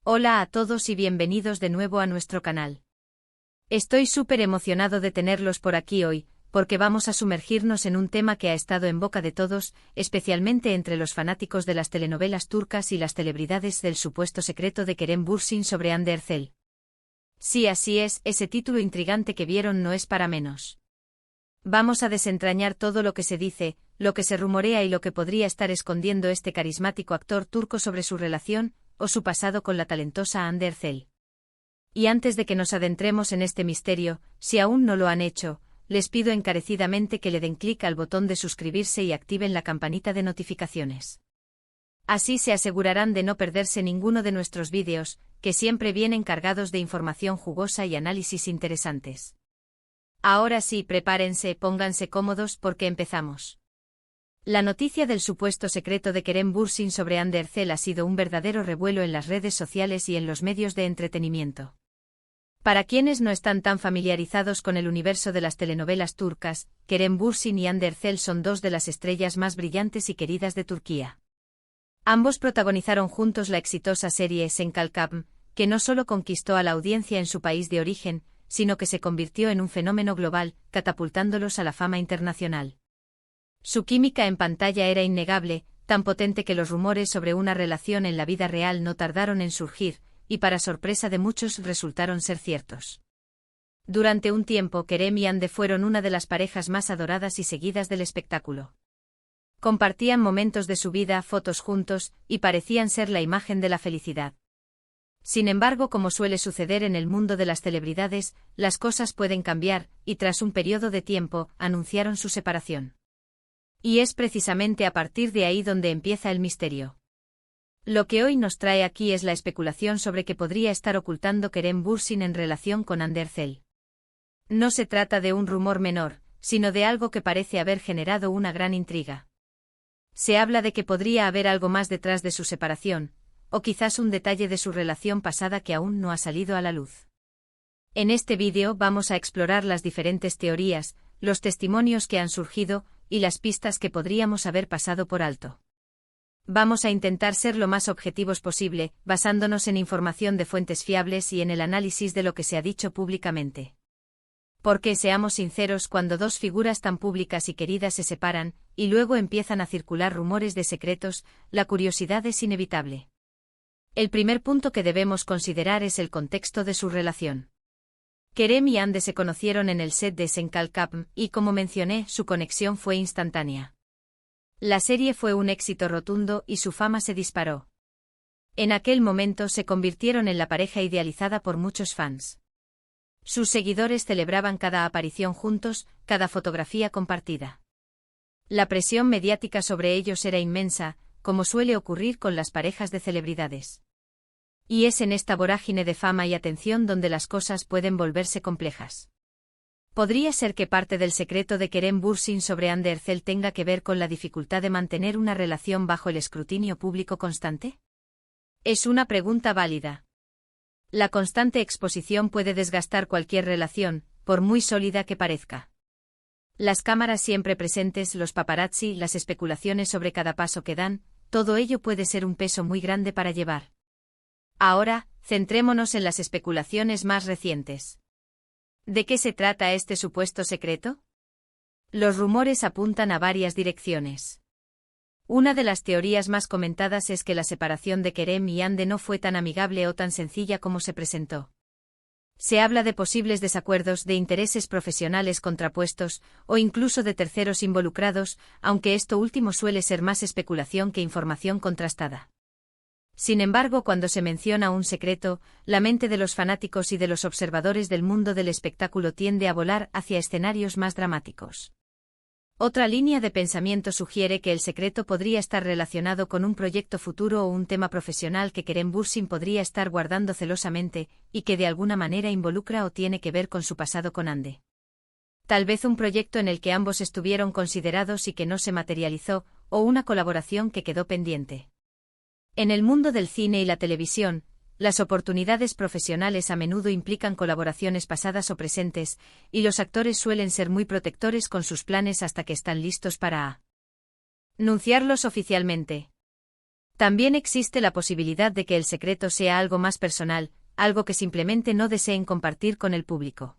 Hola a todos y bienvenidos de nuevo a nuestro canal. Estoy súper emocionado de tenerlos por aquí hoy, porque vamos a sumergirnos en un tema que ha estado en boca de todos, especialmente entre los fanáticos de las telenovelas turcas y las celebridades del supuesto secreto de Kerem Bürsin sobre Hande Erçel. Sí, así es, ese título intrigante que vieron no es para menos. Vamos a desentrañar todo lo que se dice, lo que se rumorea y lo que podría estar escondiendo este carismático actor turco sobre su relación o su pasado con la talentosa Hande Erçel. Y antes de que nos adentremos en este misterio, si aún no lo han hecho, les pido encarecidamente que le den clic al botón de suscribirse y activen la campanita de notificaciones. Así se asegurarán de no perderse ninguno de nuestros vídeos, que siempre vienen cargados de información jugosa y análisis interesantes. Ahora sí, prepárense, pónganse cómodos porque empezamos. La noticia del supuesto secreto de Kerem Bürsin sobre Hande Erçel ha sido un verdadero revuelo en las redes sociales y en los medios de entretenimiento. Para quienes no están tan familiarizados con el universo de las telenovelas turcas, Kerem Bürsin y Hande Erçel son dos de las estrellas más brillantes y queridas de Turquía. Ambos protagonizaron juntos la exitosa serie Sen Kalkam, que no solo conquistó a la audiencia en su país de origen, sino que se convirtió en un fenómeno global, catapultándolos a la fama internacional. Su química en pantalla era innegable, tan potente que los rumores sobre una relación en la vida real no tardaron en surgir, y para sorpresa de muchos resultaron ser ciertos. Durante un tiempo Kerem y Hande fueron una de las parejas más adoradas y seguidas del espectáculo. Compartían momentos de su vida, fotos juntos, y parecían ser la imagen de la felicidad. Sin embargo, como suele suceder en el mundo de las celebridades, las cosas pueden cambiar, y tras un periodo de tiempo, anunciaron su separación. Y es precisamente a partir de ahí donde empieza el misterio. Lo que hoy nos trae aquí es la especulación sobre qué podría estar ocultando Kerem Bürsin en relación con Hande Erçel. No se trata de un rumor menor, sino de algo que parece haber generado una gran intriga. Se habla de que podría haber algo más detrás de su separación, o quizás un detalle de su relación pasada que aún no ha salido a la luz. En este vídeo vamos a explorar las diferentes teorías, los testimonios que han surgido, y las pistas que podríamos haber pasado por alto. Vamos a intentar ser lo más objetivos posible, basándonos en información de fuentes fiables y en el análisis de lo que se ha dicho públicamente. Porque seamos sinceros, cuando dos figuras tan públicas y queridas se separan, y luego empiezan a circular rumores de secretos, la curiosidad es inevitable. El primer punto que debemos considerar es el contexto de su relación. Kerem y Hande se conocieron en el set de Sen Kalkam, y como mencioné, su conexión fue instantánea. La serie fue un éxito rotundo y su fama se disparó. En aquel momento se convirtieron en la pareja idealizada por muchos fans. Sus seguidores celebraban cada aparición juntos, cada fotografía compartida. La presión mediática sobre ellos era inmensa, como suele ocurrir con las parejas de celebridades. Y es en esta vorágine de fama y atención donde las cosas pueden volverse complejas. ¿Podría ser que parte del secreto de Kerem Bürsin sobre Hande Erçel tenga que ver con la dificultad de mantener una relación bajo el escrutinio público constante? Es una pregunta válida. La constante exposición puede desgastar cualquier relación, por muy sólida que parezca. Las cámaras siempre presentes, los paparazzi, las especulaciones sobre cada paso que dan, todo ello puede ser un peso muy grande para llevar. Ahora, centrémonos en las especulaciones más recientes. ¿De qué se trata este supuesto secreto? Los rumores apuntan a varias direcciones. Una de las teorías más comentadas es que la separación de Kerem y Hande no fue tan amigable o tan sencilla como se presentó. Se habla de posibles desacuerdos, de intereses profesionales contrapuestos, o incluso de terceros involucrados, aunque esto último suele ser más especulación que información contrastada. Sin embargo, cuando se menciona un secreto, la mente de los fanáticos y de los observadores del mundo del espectáculo tiende a volar hacia escenarios más dramáticos. Otra línea de pensamiento sugiere que el secreto podría estar relacionado con un proyecto futuro o un tema profesional que Kerem Bürsin podría estar guardando celosamente, y que de alguna manera involucra o tiene que ver con su pasado con Hande. Tal vez un proyecto en el que ambos estuvieron considerados y que no se materializó, o una colaboración que quedó pendiente. En el mundo del cine y la televisión, las oportunidades profesionales a menudo implican colaboraciones pasadas o presentes, y los actores suelen ser muy protectores con sus planes hasta que están listos para anunciarlos oficialmente. También existe la posibilidad de que el secreto sea algo más personal, algo que simplemente no deseen compartir con el público.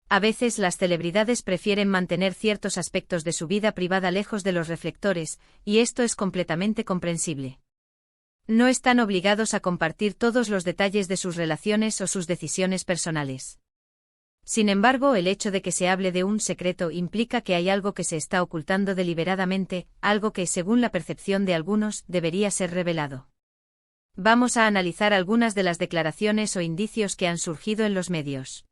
A veces las celebridades prefieren mantener ciertos aspectos de su vida privada lejos de los reflectores, y esto es completamente comprensible. No están obligados a compartir todos los detalles de sus relaciones o sus decisiones personales. Sin embargo, el hecho de que se hable de un secreto implica que hay algo que se está ocultando deliberadamente, algo que, según la percepción de algunos, debería ser revelado. Vamos a analizar algunas de las declaraciones o indicios que han surgido en los medios.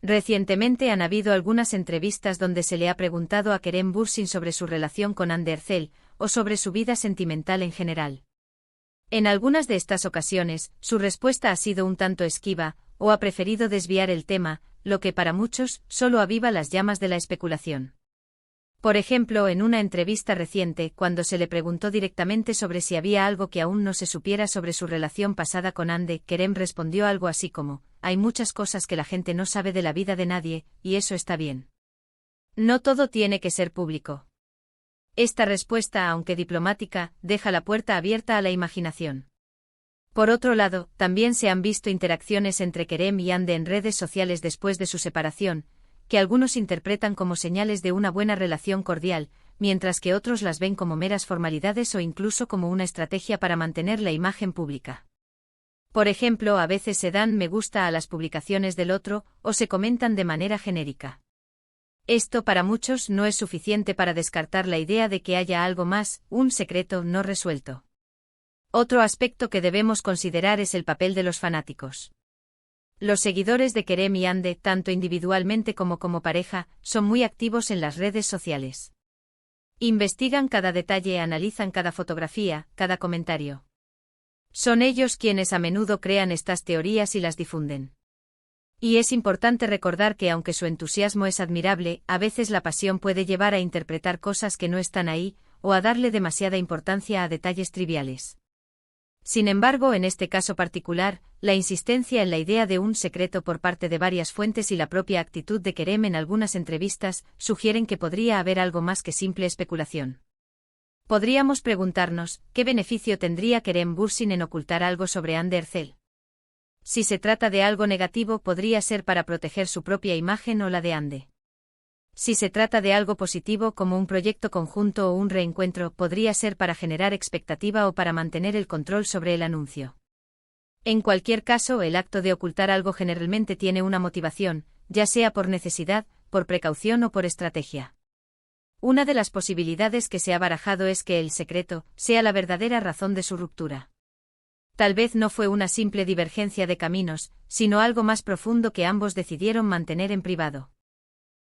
Recientemente han habido algunas entrevistas donde se le ha preguntado a Kerem Bürsin sobre su relación con Hande Erçel, o sobre su vida sentimental en general. En algunas de estas ocasiones, su respuesta ha sido un tanto esquiva, o ha preferido desviar el tema, lo que para muchos solo aviva las llamas de la especulación. Por ejemplo, en una entrevista reciente, cuando se le preguntó directamente sobre si había algo que aún no se supiera sobre su relación pasada con Hande, Kerem respondió algo así como: hay muchas cosas que la gente no sabe de la vida de nadie, y eso está bien. No todo tiene que ser público. Esta respuesta, aunque diplomática, deja la puerta abierta a la imaginación. Por otro lado, también se han visto interacciones entre Kerem y Hande en redes sociales después de su separación, que algunos interpretan como señales de una buena relación cordial, mientras que otros las ven como meras formalidades o incluso como una estrategia para mantener la imagen pública. Por ejemplo, a veces se dan me gusta a las publicaciones del otro, o se comentan de manera genérica. Esto para muchos no es suficiente para descartar la idea de que haya algo más, un secreto no resuelto. Otro aspecto que debemos considerar es el papel de los fanáticos. Los seguidores de Kerem y Hande, tanto individualmente como pareja, son muy activos en las redes sociales. Investigan cada detalle, analizan cada fotografía, cada comentario. Son ellos quienes a menudo crean estas teorías y las difunden. Y es importante recordar que aunque su entusiasmo es admirable, a veces la pasión puede llevar a interpretar cosas que no están ahí, o a darle demasiada importancia a detalles triviales. Sin embargo, en este caso particular, la insistencia en la idea de un secreto por parte de varias fuentes y la propia actitud de Kerem en algunas entrevistas sugieren que podría haber algo más que simple especulación. Podríamos preguntarnos, ¿qué beneficio tendría Kerem Bürsin en ocultar algo sobre Hande Erçel? Si se trata de algo negativo, podría ser para proteger su propia imagen o la de Hande. Si se trata de algo positivo como un proyecto conjunto o un reencuentro, podría ser para generar expectativa o para mantener el control sobre el anuncio. En cualquier caso, el acto de ocultar algo generalmente tiene una motivación, ya sea por necesidad, por precaución o por estrategia. Una de las posibilidades que se ha barajado es que el secreto sea la verdadera razón de su ruptura. Tal vez no fue una simple divergencia de caminos, sino algo más profundo que ambos decidieron mantener en privado.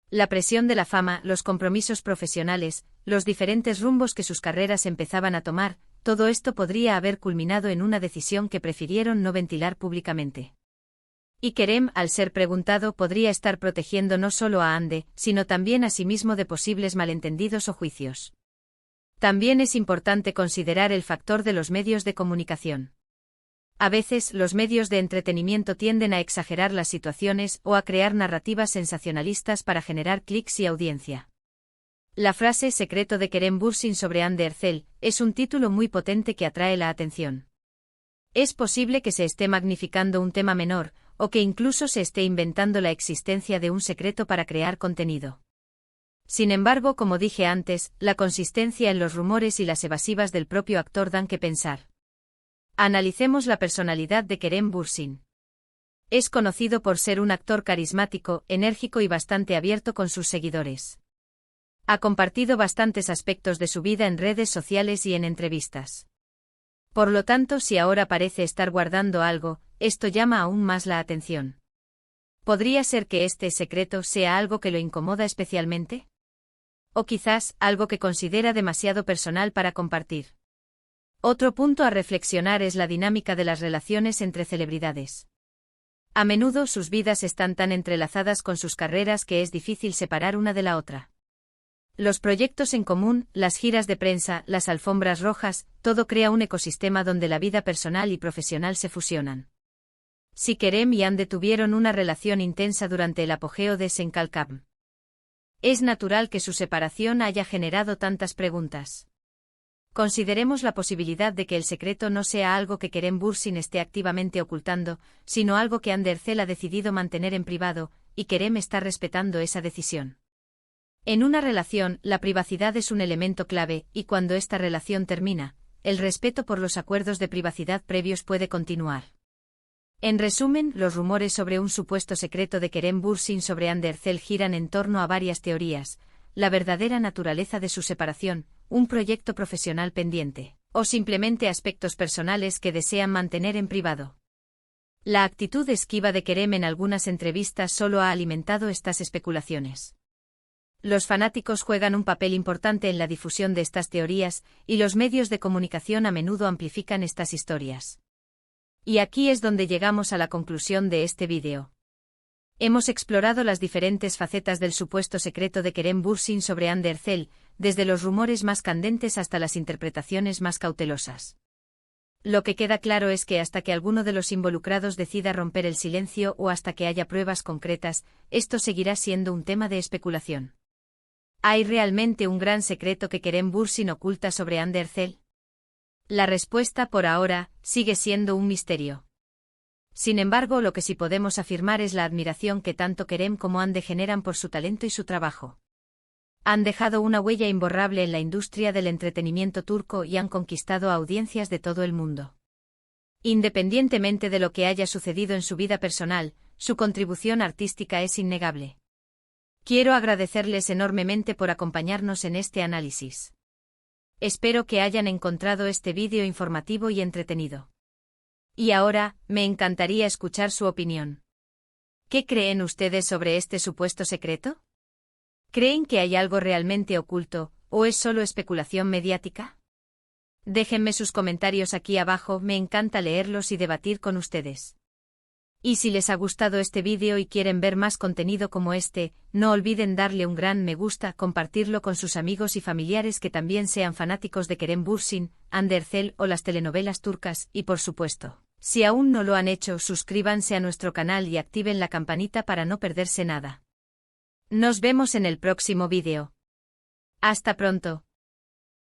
La presión de la fama, los compromisos profesionales, los diferentes rumbos que sus carreras empezaban a tomar, todo esto podría haber culminado en una decisión que prefirieron no ventilar públicamente. Y Kerem, al ser preguntado, podría estar protegiendo no solo a Hande, sino también a sí mismo de posibles malentendidos o juicios. También es importante considerar el factor de los medios de comunicación. A veces, los medios de entretenimiento tienden a exagerar las situaciones o a crear narrativas sensacionalistas para generar clics y audiencia. La frase secreto de Kerem Bürsin sobre Hande Erçel es un título muy potente que atrae la atención. Es posible que se esté magnificando un tema menor, o que incluso se esté inventando la existencia de un secreto para crear contenido. Sin embargo, como dije antes, la consistencia en los rumores y las evasivas del propio actor dan que pensar. Analicemos la personalidad de Kerem Bürsin. Es conocido por ser un actor carismático, enérgico y bastante abierto con sus seguidores. Ha compartido bastantes aspectos de su vida en redes sociales y en entrevistas. Por lo tanto, si ahora parece estar guardando algo, esto llama aún más la atención. ¿Podría ser que este secreto sea algo que lo incomoda especialmente? O quizás, algo que considera demasiado personal para compartir. Otro punto a reflexionar es la dinámica de las relaciones entre celebridades. A menudo sus vidas están tan entrelazadas con sus carreras que es difícil separar una de la otra. Los proyectos en común, las giras de prensa, las alfombras rojas, todo crea un ecosistema donde la vida personal y profesional se fusionan. Si Kerem y Hande tuvieron una relación intensa durante el apogeo de Sen Kalkam, es natural que su separación haya generado tantas preguntas. Consideremos la posibilidad de que el secreto no sea algo que Kerem Bürsin esté activamente ocultando, sino algo que Hande Erçel ha decidido mantener en privado, y Kerem está respetando esa decisión. En una relación, la privacidad es un elemento clave, y cuando esta relación termina, el respeto por los acuerdos de privacidad previos puede continuar. En resumen, los rumores sobre un supuesto secreto de Kerem Bürsin sobre Hande Erçel giran en torno a varias teorías: la verdadera naturaleza de su separación, un proyecto profesional pendiente, o simplemente aspectos personales que desean mantener en privado. La actitud esquiva de Kerem en algunas entrevistas solo ha alimentado estas especulaciones. Los fanáticos juegan un papel importante en la difusión de estas teorías, y los medios de comunicación a menudo amplifican estas historias. Y aquí es donde llegamos a la conclusión de este vídeo. Hemos explorado las diferentes facetas del supuesto secreto de Kerem Bürsin sobre Hande Erçel, desde los rumores más candentes hasta las interpretaciones más cautelosas. Lo que queda claro es que hasta que alguno de los involucrados decida romper el silencio o hasta que haya pruebas concretas, esto seguirá siendo un tema de especulación. ¿Hay realmente un gran secreto que Kerem Bürsin oculta sobre Hande Erçel? La respuesta por ahora sigue siendo un misterio. Sin embargo, lo que sí podemos afirmar es la admiración que tanto Kerem como Hande generan por su talento y su trabajo. Han dejado una huella imborrable en la industria del entretenimiento turco y han conquistado a audiencias de todo el mundo. Independientemente de lo que haya sucedido en su vida personal, su contribución artística es innegable. Quiero agradecerles enormemente por acompañarnos en este análisis. Espero que hayan encontrado este vídeo informativo y entretenido. Y ahora, me encantaría escuchar su opinión. ¿Qué creen ustedes sobre este supuesto secreto? ¿Creen que hay algo realmente oculto, o es solo especulación mediática? Déjenme sus comentarios aquí abajo, me encanta leerlos y debatir con ustedes. Y si les ha gustado este vídeo y quieren ver más contenido como este, no olviden darle un gran me gusta, compartirlo con sus amigos y familiares que también sean fanáticos de Kerem Bürsin, Hande Erçel o las telenovelas turcas, y por supuesto, si aún no lo han hecho, suscríbanse a nuestro canal y activen la campanita para no perderse nada. Nos vemos en el próximo vídeo. Hasta pronto.